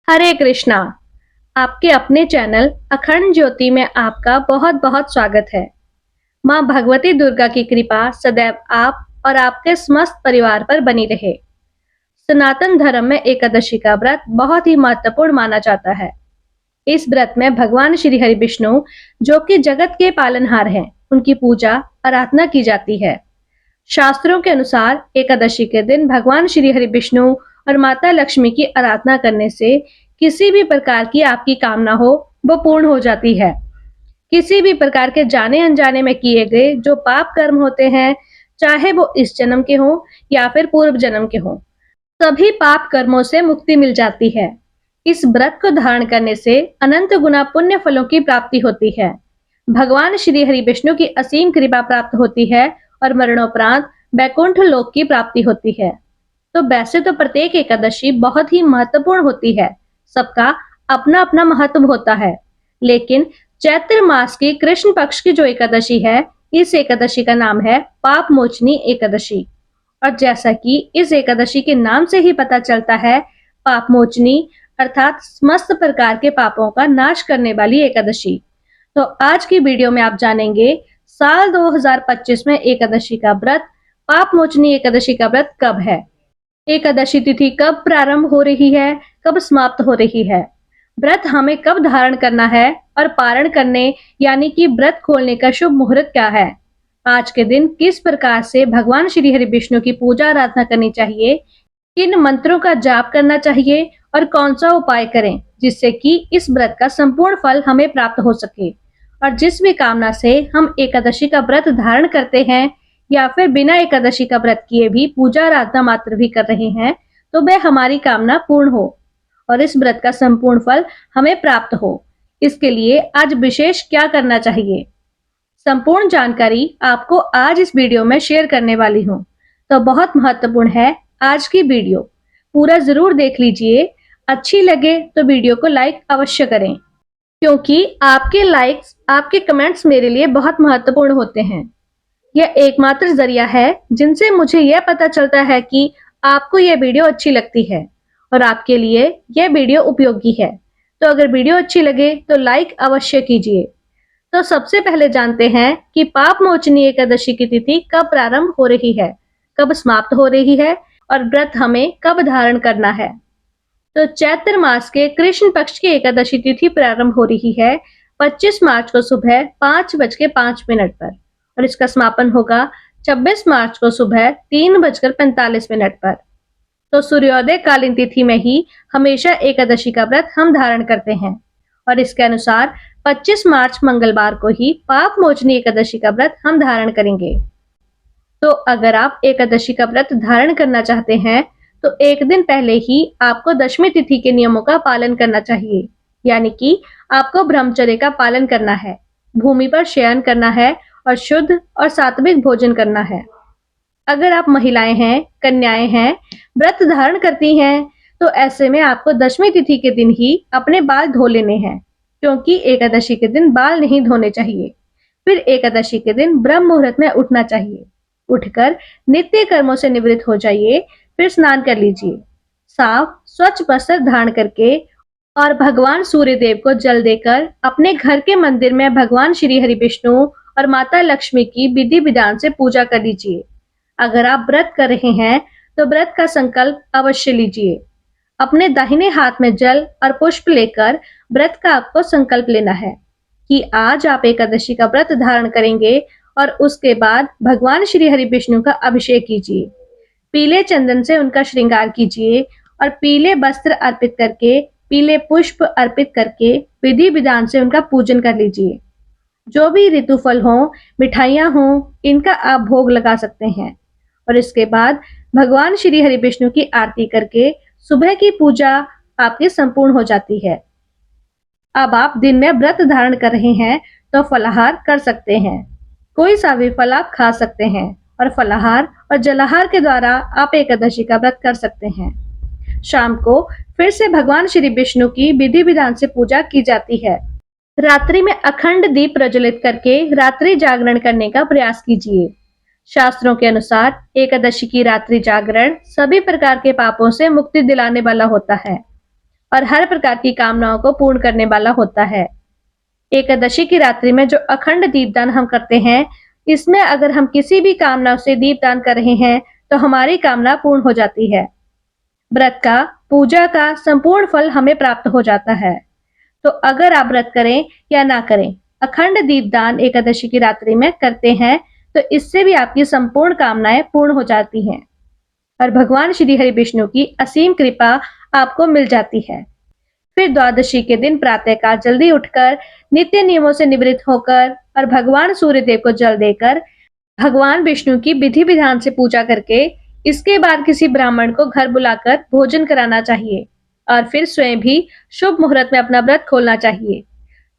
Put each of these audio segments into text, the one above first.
हरे कृष्णा। आपके अपने चैनल अखंड ज्योति में आपका बहुत बहुत स्वागत है। माँ भगवती दुर्गा की कृपा सदैव आप और आपके समस्त परिवार पर बनी रहे। सनातन धर्म में एकादशी का व्रत बहुत ही महत्वपूर्ण माना जाता है। इस व्रत में भगवान श्री हरि विष्णु, जो कि जगत के पालनहार हैं, उनकी पूजा आराधना की जाती है। शास्त्रों के अनुसार एकादशी के दिन भगवान श्री हरि विष्णु और माता लक्ष्मी की आराधना करने से किसी भी प्रकार की आपकी कामना हो वो पूर्ण हो जाती है। किसी भी प्रकार के जाने अनजाने में किए गए जो पाप कर्म होते हैं, चाहे वो इस जन्म के हों या फिर पूर्व जन्म के हों, सभी पाप कर्मों से मुक्ति मिल जाती है। इस व्रत को धारण करने से अनंत गुना पुण्य फलों की प्राप्ति होती है। भगवान श्री हरि विष्णु की असीम कृपा प्राप्त होती है और मरणोपरांत वैकुंठ लोक की प्राप्ति होती है। तो वैसे तो प्रत्येक एकादशी बहुत ही महत्वपूर्ण होती है, सबका अपना अपना महत्व होता है, लेकिन चैत्र मास की कृष्ण पक्ष की जो एकादशी है, इस एकादशी का नाम है पाप मोचनी एकादशी। और जैसा कि इस एकादशी के नाम से ही पता चलता है, पाप मोचनी अर्थात समस्त प्रकार के पापों का नाश करने वाली एकादशी। तो आज की वीडियो में आप जानेंगे साल 2025 में एकादशी का व्रत, पाप मोचनी एकादशी का व्रत कब है, एकादशी तिथि कब प्रारंभ हो रही है, कब समाप्त हो रही है, व्रत हमें कब धारण करना है और पारण करने यानी कि व्रत खोलने का शुभ मुहूर्त क्या है, आज के दिन किस प्रकार से भगवान श्री हरि विष्णु की पूजा आराधना करनी चाहिए, किन मंत्रों का जाप करना चाहिए और कौन सा उपाय करें जिससे कि इस व्रत का संपूर्ण फल हमें प्राप्त हो सके। और जिस भी कामना से हम एकादशी का व्रत धारण करते हैं या फिर बिना एकादशी का व्रत किए भी पूजा आराधना मात्र भी कर रहे हैं, तो वह हमारी कामना पूर्ण हो और इस व्रत का संपूर्ण फल हमें प्राप्त हो। इसके लिए आज विशेष क्या करना चाहिए, संपूर्ण जानकारी आपको आज इस वीडियो में शेयर करने वाली हूँ। तो बहुत महत्वपूर्ण है आज की वीडियो, पूरा जरूर देख लीजिए। अच्छी लगे तो वीडियो को लाइक अवश्य करें, क्योंकि आपके लाइक्स, आपके कमेंट्स मेरे लिए बहुत महत्वपूर्ण होते हैं। यह एकमात्र जरिया है जिनसे मुझे यह पता चलता है कि आपको यह वीडियो अच्छी लगती है और आपके लिए यह वीडियो उपयोगी है। तो अगर वीडियो अच्छी लगे तो लाइक अवश्य कीजिए। तो सबसे पहले जानते हैं कि पाप मोचनी एकादशी की तिथि कब प्रारंभ हो रही है, कब समाप्त हो रही है और व्रत हमें कब धारण करना है। तो चैत्र मास के कृष्ण पक्ष की एकादशी तिथि प्रारंभ हो रही है 25 मार्च को सुबह 5:05 पर और इसका समापन होगा 26 मार्च को सुबह 3:45 पर। तो सूर्योदय कालीन तिथि में ही हमेशा एकादशी का व्रत हम धारण करते हैं और इसके अनुसार 25 मार्च मंगलवार को ही पाप मोचनी एकादशी का व्रत हम धारण करेंगे। तो अगर आप एकादशी का व्रत धारण करना चाहते हैं तो एक दिन पहले ही आपको दशमी तिथि के नियमों का पालन करना चाहिए, यानी कि आपको ब्रह्मचर्य का पालन करना है, भूमि पर शयन करना है और शुद्ध और सात्विक भोजन करना है। अगर आप महिलाएं हैं, कन्याएं हैं, व्रत धारण करती हैं, तो ऐसे में आपको दशमी तिथि के दिन ही अपने बाल धो लेने हैं, क्योंकि एकादशी के दिन बाल नहीं धोने चाहिए। फिर एकादशी के दिन ब्रह्म मुहूर्त में उठना चाहिए। उठकर नित्य कर्मों से निवृत्त हो जाइए, फिर स्नान कर लीजिए, साफ स्वच्छ वस्त्र धारण करके और भगवान सूर्य देव को जल देकर अपने घर के मंदिर में भगवान श्री हरि विष्णु और माता लक्ष्मी की विधि विधान से पूजा कर लीजिए। अगर आप व्रत कर रहे हैं तो व्रत का संकल्प अवश्य लीजिए। अपने दाहिने हाथ में जल और पुष्प लेकर व्रत का आपको संकल्प लेना है कि आज आप एकादशी का व्रत धारण करेंगे और उसके बाद भगवान श्री हरि विष्णु का अभिषेक कीजिए। पीले चंदन से उनका श्रृंगार कीजिए और पीले वस्त्र अर्पित करके, पीले पुष्प अर्पित करके विधि विधान से उनका पूजन कर लीजिए। जो भी ऋतुफल हो, मिठाइयाँ हों, इनका आप भोग लगा सकते हैं और इसके बाद भगवान श्री हरि विष्णु की आरती करके सुबह की पूजा आपकी संपूर्ण हो जाती है। अब आप दिन में व्रत धारण कर रहे हैं तो फलाहार कर सकते हैं, कोई सा भी फल आप खा सकते हैं और फलाहार और जलाहार के द्वारा आप एकादशी का व्रत कर सकते हैं। शाम को फिर से भगवान श्री विष्णु की विधि विधान से पूजा की जाती है। रात्रि में अखंड दीप प्रज्वलित करके रात्रि जागरण करने का प्रयास कीजिए। शास्त्रों के अनुसार एकादशी की रात्रि जागरण सभी प्रकार के पापों से मुक्ति दिलाने वाला होता है और हर प्रकार की कामनाओं को पूर्ण करने वाला होता है। एकादशी की रात्रि में जो अखंड दीपदान हम करते हैं, इसमें अगर हम किसी भी कामना से दीपदान कर रहे हैं, तो हमारी कामना पूर्ण हो जाती है। व्रत का, पूजा का संपूर्ण फल हमें प्राप्त हो जाता है। तो अगर आप व्रत करें या ना करें, अखंड दीपदान एकादशी की रात्रि में करते हैं, तो इससे भी आपकी संपूर्ण कामनाएं पूर्ण हो जाती हैं और भगवान श्री हरि विष्णु की असीम कृपा आपको मिल जाती है। फिर द्वादशी के दिन प्रातःकाल जल्दी उठकर, नित्य नियमों से निवृत्त होकर और भगवान सूर्यदेव को जल देकर, भगवान विष्णु की विधि विधान से पूजा करके, इसके बाद किसी ब्राह्मण को घर बुलाकर भोजन कराना चाहिए और फिर स्वयं भी शुभ मुहूर्त में अपना व्रत खोलना चाहिए।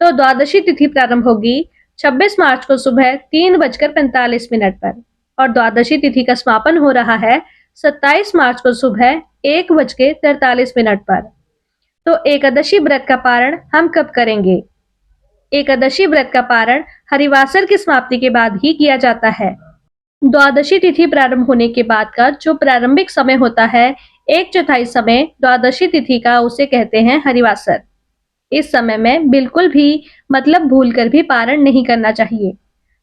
तो द्वादशी तिथि प्रारंभ होगी 26 मार्च को सुबह 3:45 पर और द्वादशी तिथि का समापन हो रहा है 27 मार्च को सुबह 1:43 पर। तो एकादशी व्रत का पारण हम कब करेंगे? एकादशी व्रत का पारण हरिवासर की समाप्ति के बाद ही किया जाता है। द्वादशी तिथि प्रारंभ होने के बाद का जो प्रारंभिक समय होता है, 1/4 समय द्वादशी तिथि का, उसे कहते हैं हरिवासर। इस समय में बिल्कुल भी मतलब भूलकर भी पारण नहीं करना चाहिए।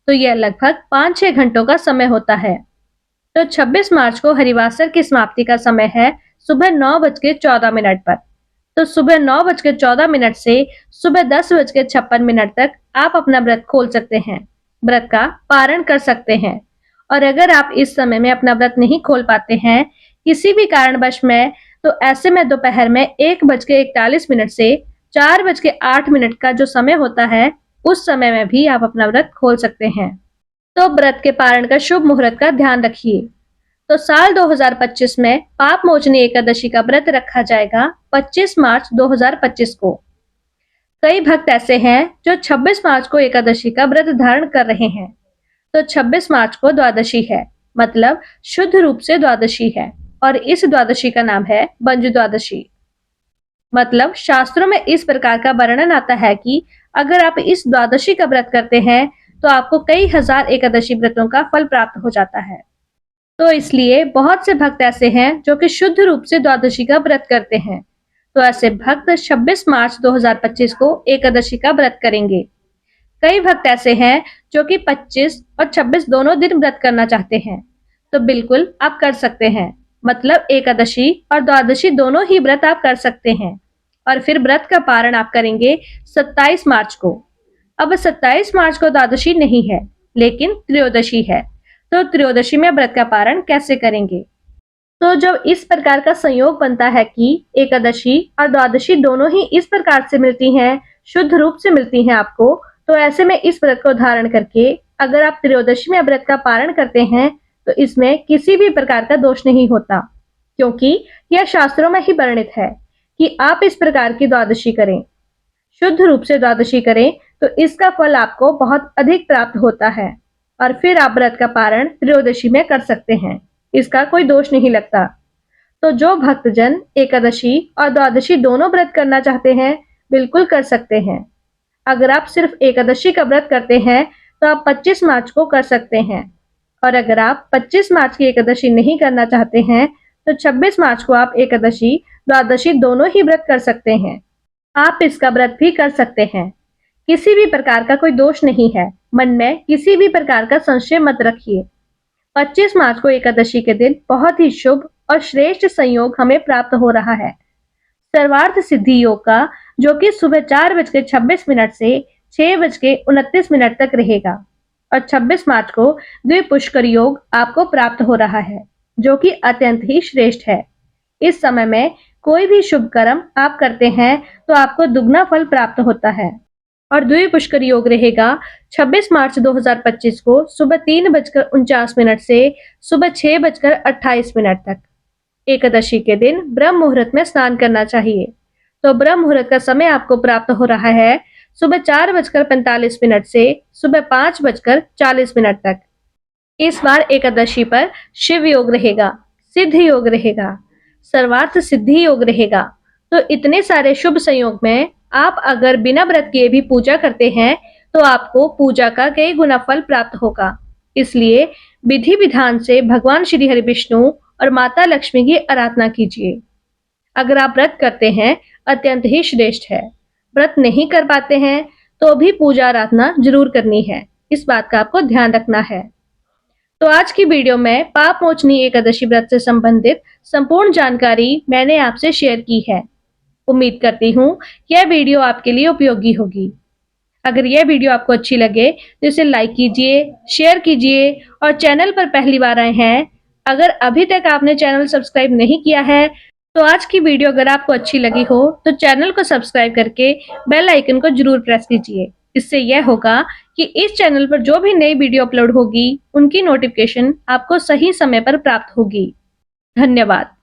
तो यह लगभग 5-6 घंटों का समय होता है। तो 26 मार्च को हरिवासर की समाप्ति का समय है सुबह 9:14 पर। तो सुबह 9:14 से सुबह 10:56 तक आप अपना व्रत खोल सकते हैं, व्रत का पारण कर सकते हैं। और अगर आप इस समय में अपना व्रत नहीं खोल पाते हैं किसी भी कारणवश में, तो ऐसे में दोपहर में 1:41 से 4:08 का जो समय होता है, उस समय में भी आप अपना व्रत खोल सकते हैं। तो व्रत के पारण का शुभ मुहूर्त का ध्यान रखिए। तो साल 2025 में पाप मोचनी एकादशी का व्रत रखा जाएगा 25 मार्च 2025 को। कई भक्त ऐसे हैं जो 26 मार्च को एकादशी का व्रत धारण कर रहे हैं। तो 26 मार्च को द्वादशी है, मतलब शुद्ध रूप से द्वादशी है और इस द्वादशी का नाम है बंजु द्वादशी। मतलब शास्त्रों में इस प्रकार का वर्णन आता है कि अगर आप इस द्वादशी का व्रत करते हैं, तो आपको कई हजार एकादशी व्रतों का फल प्राप्त हो जाता है। तो इसलिए बहुत से भक्त ऐसे हैं जो कि शुद्ध रूप से द्वादशी का व्रत करते हैं। तो ऐसे भक्त 26 मार्च 2025 को एकादशी का व्रत करेंगे। कई भक्त ऐसे हैं जो कि 25 और 26 दोनों दिन व्रत करना चाहते हैं। तो बिल्कुल आप कर सकते हैं, मतलब एकादशी और द्वादशी दोनों ही व्रत आप कर सकते हैं। और फिर व्रत का पारण आप करेंगे 27 मार्च को। अब 27 मार्च को द्वादशी नहीं है, लेकिन त्रयोदशी है। तो त्रयोदशी में व्रत का पारण कैसे करेंगे? तो जब इस प्रकार का संयोग बनता है कि एकादशी और द्वादशी दोनों ही इस प्रकार से मिलती हैं, शुद्ध रूप से मिलती हैं आपको, तो ऐसे में इस व्रत को धारण करके अगर आप त्रयोदशी में व्रत का पारण करते हैं, तो इसमें किसी भी प्रकार का दोष नहीं होता, क्योंकि यह शास्त्रों में ही वर्णित है कि आप इस प्रकार की द्वादशी करें, शुद्ध रूप से द्वादशी करें, तो इसका फल आपको बहुत अधिक प्राप्त होता है और फिर आप व्रत का पारण त्रयोदशी में कर सकते हैं, इसका कोई दोष नहीं लगता। तो जो भक्तजन एकादशी और द्वादशी दोनों व्रत करना चाहते हैं, बिल्कुल कर सकते हैं। अगर आप सिर्फ एकादशी का व्रत करते हैं, तो आप 25 मार्च को कर सकते हैं, और अगर आप 25 मार्च की एकादशी नहीं करना चाहते हैं, तो 26 मार्च को आप एकादशी द्वादशी दोनों ही व्रत कर सकते हैं। आप इसका व्रत भी कर सकते हैं, किसी भी प्रकार का कोई दोष नहीं है। मन में किसी भी प्रकार का संशय मत रखिए। 25 मार्च को एकादशी के दिन बहुत ही शुभ और श्रेष्ठ संयोग हमें प्राप्त हो रहा है, सर्वार्थ सिद्धि योग का, जो कि सुबह 4:26 से 6:29 तक रहेगा। और 26 मार्च को द्विपुष्कर योग आपको प्राप्त हो रहा है, जो कि अत्यंत ही श्रेष्ठ है। इस समय में कोई भी शुभ कर्म आप करते हैं, तो आपको दुगना फल प्राप्त होता है। और द्विपुष्कर योग रहेगा 26 मार्च 2025 को सुबह 3:49 से सुबह 6:28 तक। एकादशी के दिन ब्रह्म मुहूर्त में स्नान करना चाहिए। तो ब्रह्म मुहूर्त का समय आपको प्राप्त हो रहा है सुबह 4:45 से सुबह 5:40 तक। इस बार एकादशी पर शिव योग रहेगा, सिद्ध योग रहेगा, सर्वार्थ सिद्धि योग रहेगा। तो इतने सारे शुभ संयोग में आप अगर बिना व्रत किए भी पूजा करते हैं, तो आपको पूजा का कई गुना फल प्राप्त होगा। इसलिए विधि विधान से भगवान श्री हरि विष्णु और माता लक्ष्मी की आराधना कीजिए। अगर आप व्रत करते हैं, अत्यंत ही श्रेष्ठ है। व्रत नहीं कर पाते हैं तो भी पूजा आराधना जरूर करनी है, इस बात का आपको ध्यान रखना है। तो आज की वीडियो में पाप मोचनी एकादशी व्रत से संबंधित संपूर्ण जानकारी मैंने आपसे शेयर की है। उम्मीद करती हूँ यह वीडियो आपके लिए उपयोगी होगी। अगर यह वीडियो आपको अच्छी लगे तो इसे लाइक कीजिए, शेयर कीजिए और चैनल पर पहली बार आए हैं, अगर अभी तक आपने चैनल सब्सक्राइब नहीं किया है तो आज की वीडियो अगर आपको अच्छी लगी हो तो चैनल को सब्सक्राइब करके बेल आइकन को जरूर प्रेस कीजिए। इससे यह होगा कि इस चैनल पर जो भी नई वीडियो अपलोड होगी उनकी नोटिफिकेशन आपको सही समय पर प्राप्त होगी। धन्यवाद।